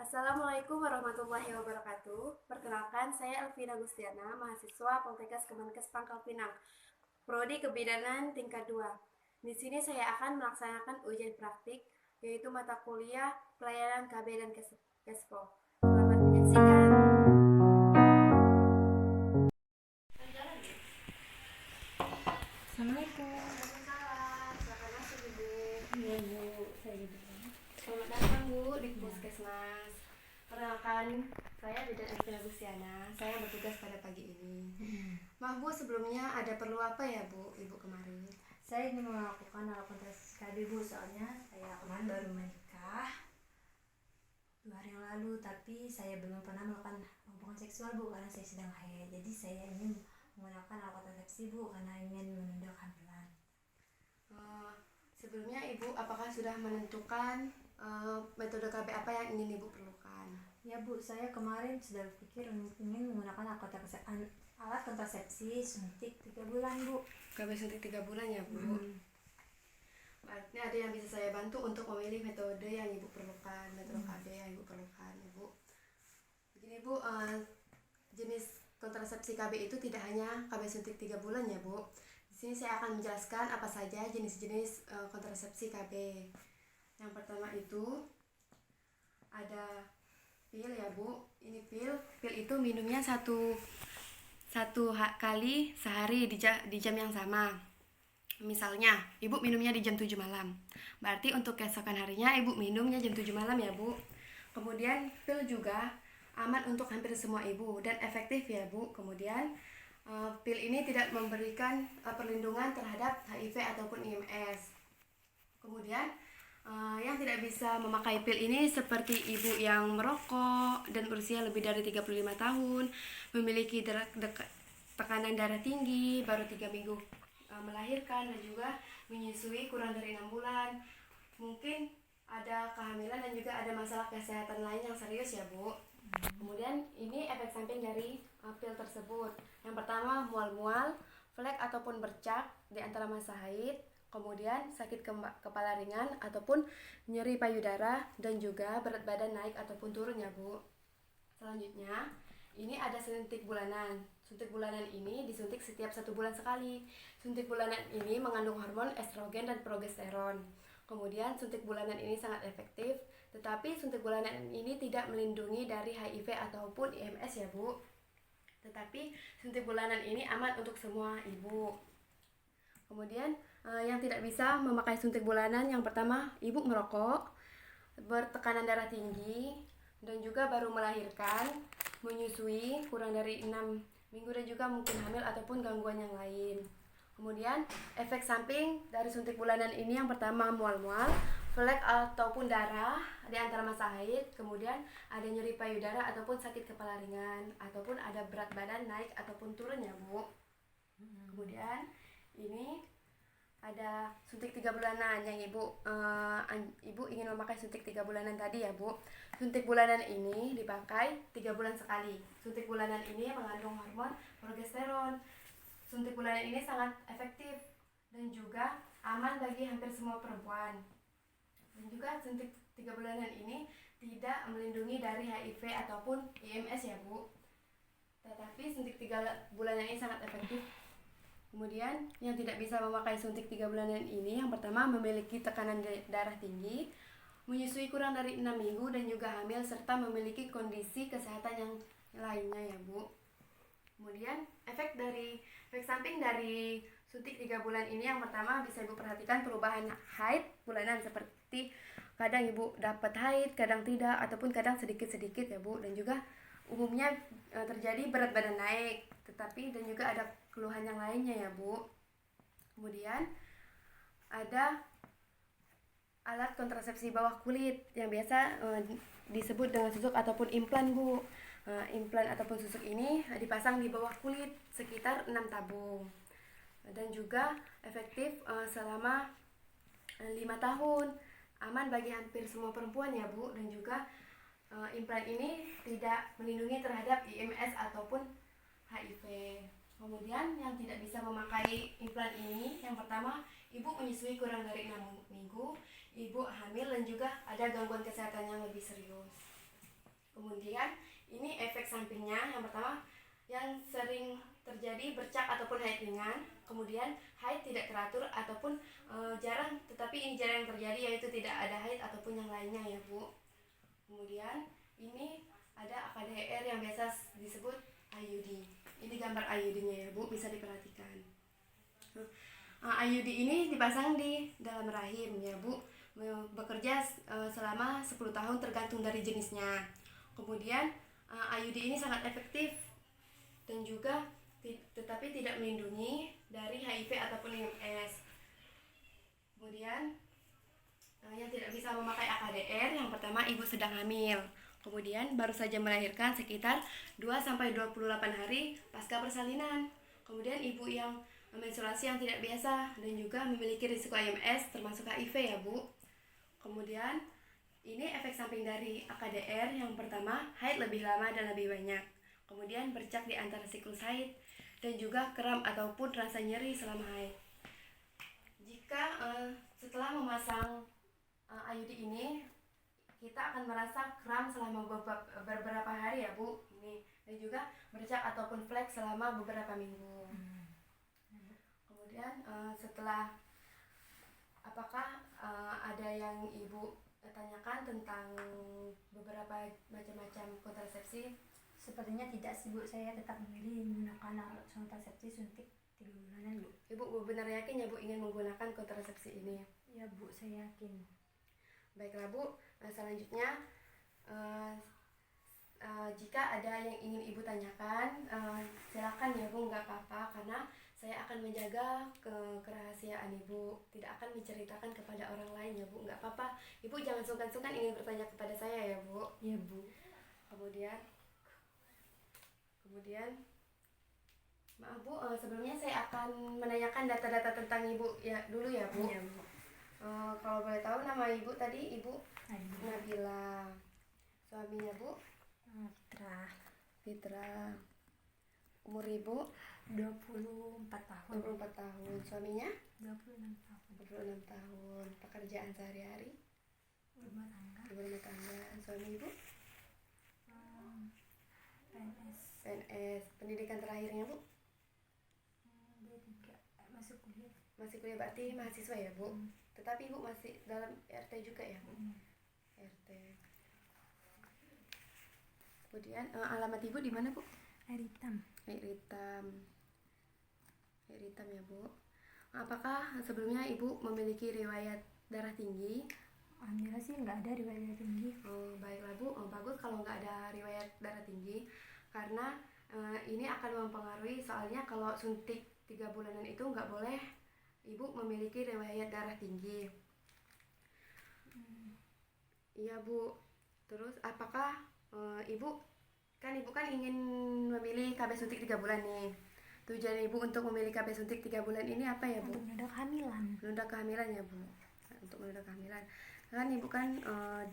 Assalamualaikum warahmatullahi wabarakatuh. Perkenalkan, saya Elvina Gustiana, mahasiswa Poltekkes Kemenkes Pangkal Pinang, Prodi Kebidanan tingkat 2. Di sini saya akan melaksanakan ujian praktik, yaitu mata kuliah pelayanan KB dan Kespo. Selamat menyaksikan. Assalamualaikum. Waalaikumsalam. Silakan masuk, Ibu. Iya Bu, saya Selamat datang, Bu, di Puskesmas. Perkenalkan, saya Bidan Elvina Gustiana. Saya bertugas pada pagi ini. Maaf Bu, sebelumnya ada perlu apa ya Bu, Ibu kemarin? Saya ingin melakukan hal kontrasepsi KB Bu, soalnya saya kemarin baru menikah 2 hari yang lalu, tapi saya belum pernah melakukan hubungan seksual Bu, karena saya sedang haid. Jadi saya ingin menggunakan alat kontrasepsi Bu, karena ingin menunda kehamilan. Sebelumnya Ibu apakah sudah menentukan metode KB apa yang ingin Ibu perlukan? Ya Bu, saya kemarin sudah berpikir ingin menggunakan alat kontrasepsi suntik 3 bulan Bu. KB suntik 3 bulan ya Bu? Berarti ada yang bisa saya bantu untuk memilih metode yang Ibu perlukan, metode KB yang Ibu perlukan Ibu. Begini Bu, jenis kontrasepsi KB itu tidak hanya KB suntik 3 bulan ya Bu. Di sini saya akan menjelaskan apa saja jenis-jenis kontrasepsi KB. Yang pertama itu ada pil ya Bu. Ini pil itu minumnya satu kali sehari di jam yang sama. Misalnya, Ibu minumnya di jam 7 malam. Berarti untuk keesokan harinya Ibu minumnya jam 7 malam ya Bu. Kemudian pil juga aman untuk hampir semua ibu dan efektif ya Bu. Kemudian pil ini tidak memberikan perlindungan terhadap HIV ataupun IMS. Kemudian yang tidak bisa memakai pil ini seperti ibu yang merokok dan berusia lebih dari 35 tahun, memiliki tekanan darah tinggi, baru 3 minggu melahirkan, dan juga menyusui kurang dari 6 bulan. Mungkin ada kehamilan dan juga ada masalah kesehatan lain yang serius ya Bu. Kemudian ini efek samping dari pil tersebut. Yang pertama, mual-mual, flek ataupun bercak di antara masa haid, kemudian sakit kepala ringan ataupun nyeri payudara, dan juga berat badan naik ataupun turun ya Bu. Selanjutnya, ini ada suntik bulanan. Suntik bulanan ini disuntik setiap 1 bulan sekali. Suntik bulanan ini mengandung hormon estrogen dan progesteron. Kemudian suntik bulanan ini sangat efektif, tetapi suntik bulanan ini tidak melindungi dari HIV ataupun IMS ya Bu. Tetapi suntik bulanan ini aman untuk semua ibu. Kemudian yang tidak bisa memakai suntik bulanan, yang pertama ibu merokok, bertekanan darah tinggi, dan juga baru melahirkan, menyusui kurang dari 6 minggu, dan juga mungkin hamil ataupun gangguan yang lain. Kemudian efek samping dari suntik bulanan ini yang pertama mual-mual, flek ataupun darah di antara masa haid, kemudian ada nyeri payudara ataupun sakit kepala ringan, ataupun ada berat badan naik ataupun turun ya Bu. Kemudian ini ada suntik 3 bulanan yang ibu ingin memakai suntik 3 bulanan tadi ya Bu. Suntik bulanan ini dipakai 3 bulan sekali. Suntik bulanan ini mengandung hormon progesteron. Suntik bulanan ini sangat efektif dan juga aman bagi hampir semua perempuan. Dan juga suntik 3 bulanan ini tidak melindungi dari HIV ataupun IMS ya Bu. Tetapi suntik 3 bulanan ini sangat efektif. Kemudian yang tidak bisa memakai suntik 3 bulanan ini, yang pertama memiliki tekanan darah tinggi, menyusui kurang dari 6 minggu, dan juga hamil, serta memiliki kondisi kesehatan yang lainnya ya Bu. Kemudian efek samping dari suntik 3 bulan ini, yang pertama bisa Ibu perhatikan perubahan haid bulanan, seperti kadang Ibu dapat haid, kadang tidak, ataupun kadang sedikit-sedikit ya Bu. Dan juga umumnya terjadi berat badan naik, tetapi dan juga ada keluhan yang lainnya ya Bu. Kemudian ada alat kontrasepsi bawah kulit yang biasa disebut dengan susuk ataupun implan Bu. Implan ataupun susuk ini dipasang di bawah kulit sekitar 6 tabung, dan juga efektif selama 5 tahun, aman bagi hampir semua perempuan ya Bu. Dan juga implan ini tidak melindungi terhadap IMS ataupun HIV. Kemudian yang tidak bisa memakai implan ini, yang pertama ibu menyusui kurang dari 6 minggu, ibu hamil, dan juga ada gangguan kesehatan yang lebih serius. Kemudian ini efek sampingnya, yang pertama yang sering terjadi bercak ataupun haid ringan, kemudian haid tidak teratur ataupun jarang, tetapi ini jarang terjadi, yaitu tidak ada haid ataupun yang lainnya ya Bu. Kemudian ini ada AKDR yang biasa disebut IUD. Ini gambar IUD-nya ya Bu, bisa diperhatikan. IUD ini dipasang di dalam rahim ya Bu, bekerja selama 10 tahun tergantung dari jenisnya. Kemudian IUD ini sangat efektif dan juga tetapi tidak melindungi dari HIV ataupun MS. Kemudian yang tidak bisa memakai AKDR, yang pertama ibu sedang hamil, kemudian baru saja melahirkan sekitar 2-28 hari pasca persalinan, kemudian ibu yang menstruasi yang tidak biasa dan juga memiliki risiko IMS termasuk HIV ya Bu. Kemudian ini efek samping dari AKDR, yang pertama haid lebih lama dan lebih banyak, kemudian bercak di antara siklus haid dan juga kram ataupun rasa nyeri selama haid. Jika setelah memasang IUD ini, kita akan merasa kram selama beberapa hari ya Bu, ini, dan juga bercak ataupun flek selama beberapa minggu. Kemudian setelah, apakah ada yang Ibu tanyakan tentang beberapa macam-macam kontrasepsi? Sepertinya tidak sih Bu, saya tetap memilih menggunakan alat kontrasepsi suntik 3 bulanan Bu. Ibu benar yakin ya Bu ingin menggunakan kontrasepsi ini? Ya Bu, saya yakin. Baiklah Bu, selanjutnya jika ada yang ingin Ibu tanyakan, silakan ya Bu, nggak apa-apa, karena saya akan menjaga kerahasiaan Ibu, tidak akan menceritakan kepada orang lain ya Bu, nggak apa-apa. Ibu jangan sungkan-sungkan ingin bertanya kepada saya ya Bu. Ya Bu. Kemudian maaf Bu, sebelumnya saya akan menanyakan data-data tentang Ibu ya dulu ya Bu. Ya Bu. Kalau boleh tahu nama Ibu tadi Ibu Nabila. Suaminya Bu? Fitra. Umur Ibu? 24 tahun. 24 tahun. Suaminya? 26 tahun. 26 tahun. Pekerjaan sehari-hari? Rumah tangga. Rumah tangga. Suami Ibu? PNS. Pendidikan terakhirnya Bu? D3. Masuk kuliah. Masih kuliah, berarti mahasiswa ya Bu? Tetapi Ibu masih dalam RT juga ya Bu? RT. Kemudian alamat Ibu di mana Bu? Air hitam. Air hitam ya Bu. Apakah sebelumnya Ibu memiliki riwayat darah tinggi? Alhamdulillah sih nggak ada riwayat darah tinggi. Baiklah Bu, bagus kalau nggak ada riwayat darah tinggi, karena ini akan mempengaruhi, soalnya kalau suntik 3 bulanan itu nggak boleh Ibu memiliki riwayat darah tinggi. Iya Bu. Terus apakah Ibu kan ingin memilih KB suntik 3 bulan nih. Tujuan Ibu untuk memilih KB suntik 3 bulan ini apa ya Bu? Untuk menunda kehamilan. Menunda kehamilan ya Bu. Untuk menunda kehamilan. Kan Ibu kan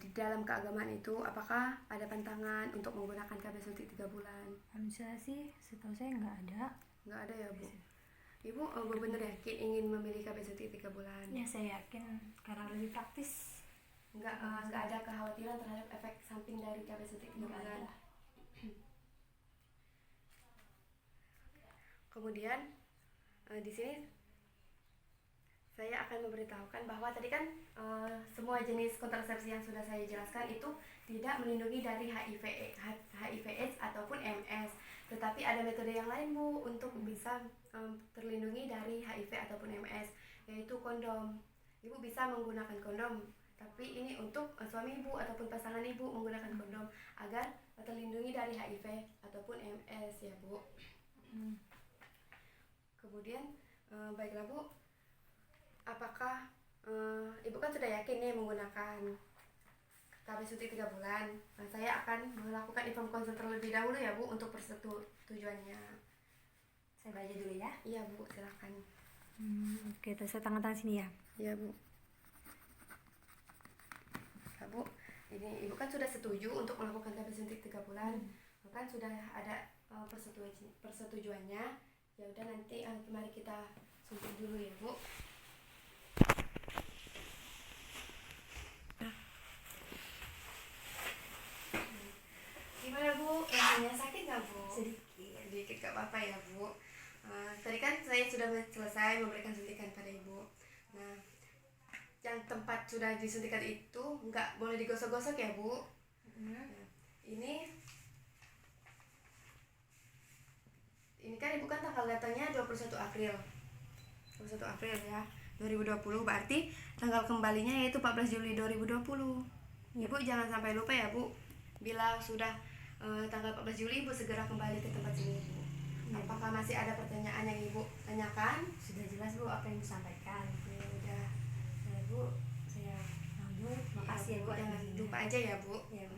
di dalam keagamaan itu, apakah ada pantangan untuk menggunakan KB suntik 3 bulan? Alhamdulillah sih, setahu saya nggak ada. Nggak ada ya Bu. Ibu benar yakin ingin memilih KB suntik 3 bulan? Ya saya yakin, karena lebih praktis. Nggak ada kekhawatiran terhadap efek samping dari KB suntik 3 bulan? Kemudian di sini saya akan memberitahukan bahwa tadi kan semua jenis kontrasepsi yang sudah saya jelaskan itu tidak melindungi dari HIV/AIDS ataupun MS, tetapi ada metode yang lain Bu untuk bisa terlindungi dari HIV ataupun MS, yaitu kondom. Ibu bisa menggunakan kondom, tapi ini untuk suami Ibu ataupun pasangan Ibu menggunakan kondom agar terlindungi dari HIV ataupun MS ya Bu. Kemudian baiklah Bu, apakah Ibu kan sudah yakin nih menggunakan KB suntik 3 bulan? Saya akan melakukan inform konsul terlebih dahulu ya Bu untuk persetujuannya. Saya baca dulu ya. Iya Bu, silakan. Oke, terus saya tangan sini ya. Iya Bu. Nah, Bu, ini Ibu kan sudah setuju untuk melakukan KB suntik 3 bulan. Kan sudah ada persetujuannya. Ya udah, nanti mari kita suntik dulu ya Bu. sedikit, gak apa-apa ya Bu. Tadi kan saya sudah selesai memberikan suntikan pada Ibu. Nah, yang tempat sudah disuntikan itu nggak boleh digosok-gosok ya Bu. Nah, ini kan Ibu kan tanggal datangnya 21 April. 21 April ya 2020, berarti tanggal kembalinya yaitu 14 Juli 2020. Ibu jangan sampai lupa ya Bu. Bila sudah tanggal 14 Juli Ibu segera kembali ke tempat ini Bu. Apakah masih ada pertanyaan yang Ibu tanyakan? Sudah jelas Bu apa yang disampaikan. Ya udah Bu, saya lanjut. Makasih ya Bu. Jangan lupa aja ya Bu. Ya, Bu.